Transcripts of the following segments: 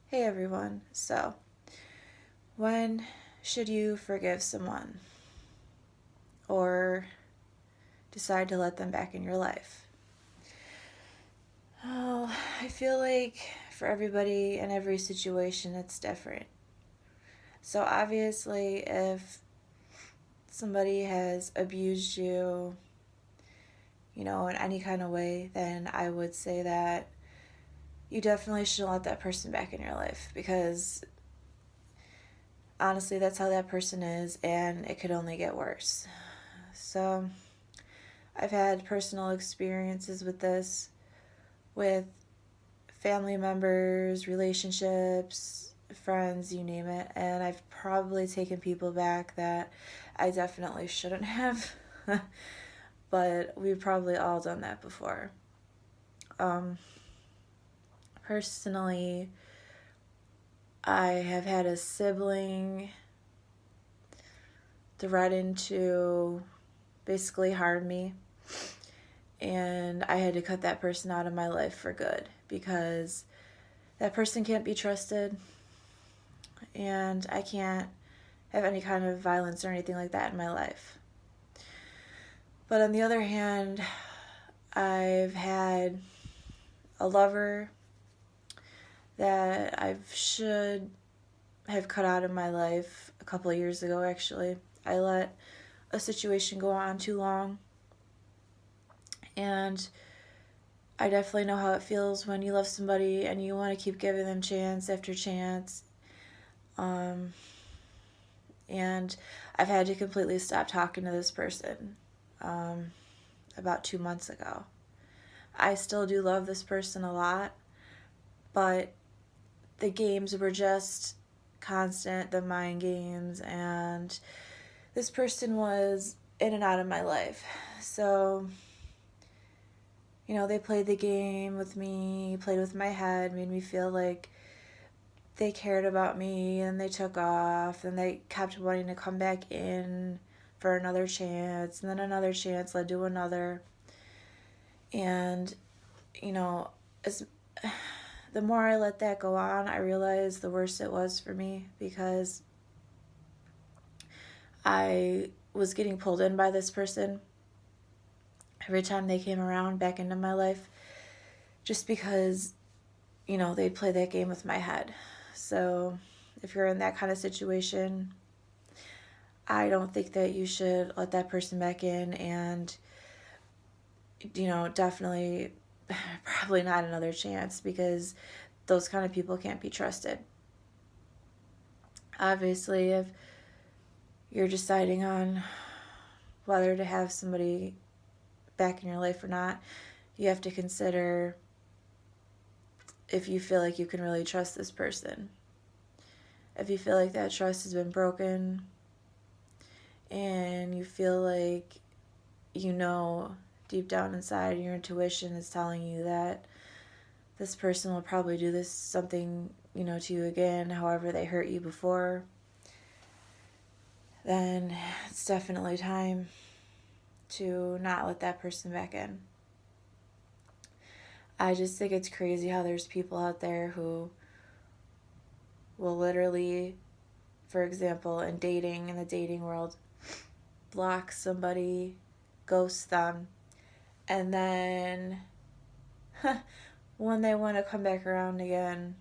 Hey everyone. So, when should you forgive someone or decide to let them back in your life? Oh, I feel like for everybody and every situation it's different. So, obviously, if somebody has abused you, in any kind of way, then I would say that you definitely shouldn't let that person back in your life because honestly, that's how that person is and it could only get worse. So, I've had personal experiences with this, with family members, relationships, friends, you name it, and I've probably taken people back that I definitely shouldn't have, but we've probably all done that before. Um, Personally, I have had a sibling threaten to basically harm me, and I had to cut that person out of my life for good because that person can't be trusted, and I can't have any kind of violence or anything like that in my life. But on the other hand, I've had a lover that I should have cut out of my life a couple of years ago, actually. I let a situation go on too long, and I definitely know how it feels when you love somebody and you want to keep giving them chance after chance. Um, and I've had to completely stop talking to this person um, about 2 months ago. I still do love this person a lot, but the games were just constant, the mind games, and this person was in and out of my life. So, they played the game with me, played with my head, made me feel like they cared about me, and they took off, and they kept wanting to come back in for another chance, and then another chance led to another. And, you know, as the more I let that go on, I realized the worse it was for me because I was getting pulled in by this person every time they came around back into my life just because, they'd play that game with my head. So if you're in that kind of situation, I don't think that you should let that person back in, and, definitely probably not another chance because those kind of people can't be trusted. Obviously, if you're deciding on whether to have somebody back in your life or not, you have to consider if you feel like you can really trust this person. If you feel like that trust has been broken and you feel like deep down inside your intuition is telling you that this person will probably do this something, to you again, however they hurt you before, then it's definitely time to not let that person back in. I just think it's crazy how there's people out there who will literally, for example, in the dating world, block somebody, ghost them, and then when they want to come back around again,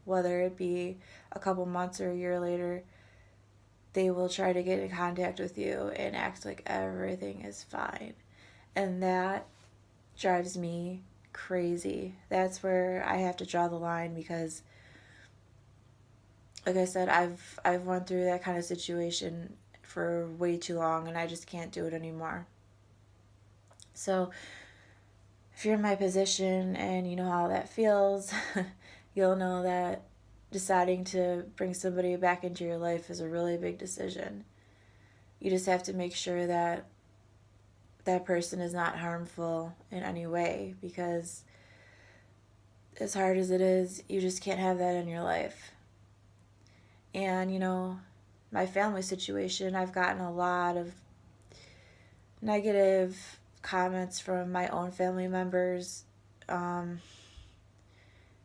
whether it be a couple months or a year later, they will try to get in contact with you and act like everything is fine. And that drives me crazy. That's where I have to draw the line because like I said, I've went through that kind of situation for way too long and I just can't do it anymore. So, if you're in my position and you know how that feels, you'll know that deciding to bring somebody back into your life is a really big decision. You just have to make sure that that person is not harmful in any way because as hard as it is, you just can't have that in your life. And, my family situation, I've gotten a lot of negative comments from my own family members. Um,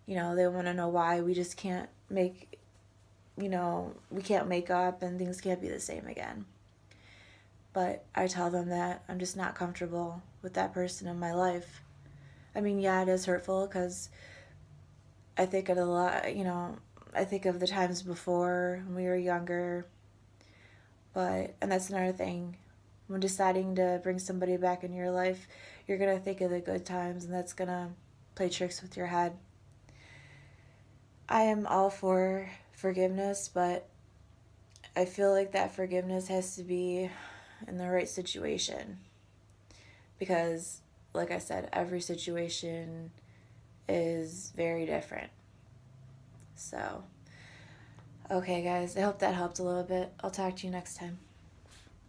They want to know why we just can't we can't make up and things can't be the same again. But I tell them that I'm just not comfortable with that person in my life. I mean, yeah, it is hurtful because I think of a lot, I think of the times before when we were younger. And that's another thing. When deciding to bring somebody back in your life, you're going to think of the good times, and that's going to play tricks with your head. I am all for forgiveness, but I feel like that forgiveness has to be in the right situation. Because, like I said, every situation is very different. So, okay, guys, I hope that helped a little bit. I'll talk to you next time.